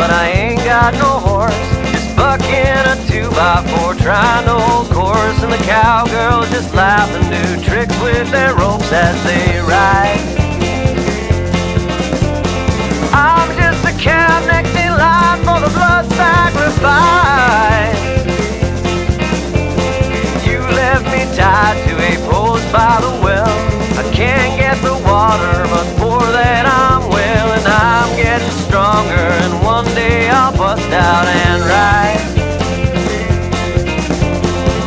but I ain't got no horse. Just bucking a 2x4, trying to hold course. And the cowgirls just laugh and do tricks with their ropes as they ride. I'm just a cab next in line for the blood sacrifice. You left me tied to a post by the well. I can't get the water, but for that I'm well. And I'm getting stronger, and one day I'll bust out and ride.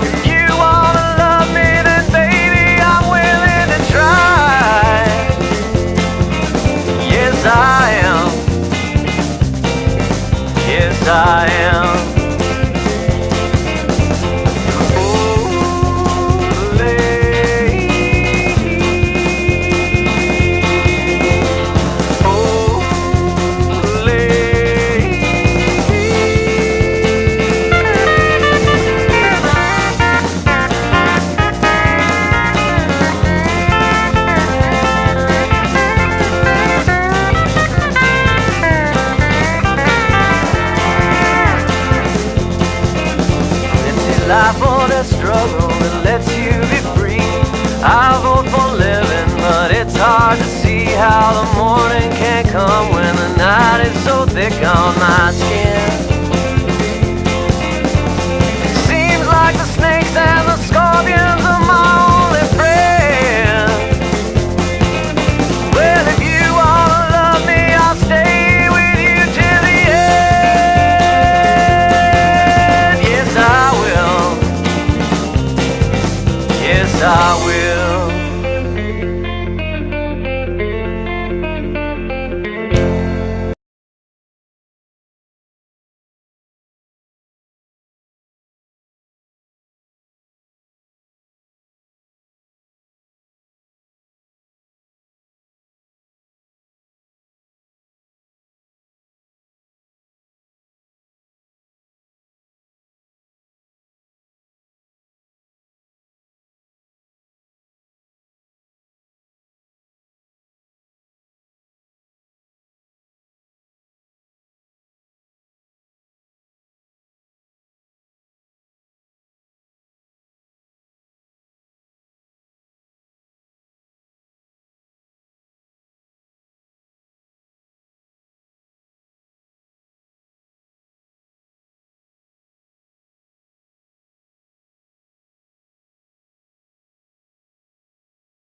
If you wanna love me, then baby, I'm willing to try. Yes, I am. Yes, I am. Life or the struggle that lets you be free. I vote for living, but it's hard to see how the morning can come when the night is so thick on my skin.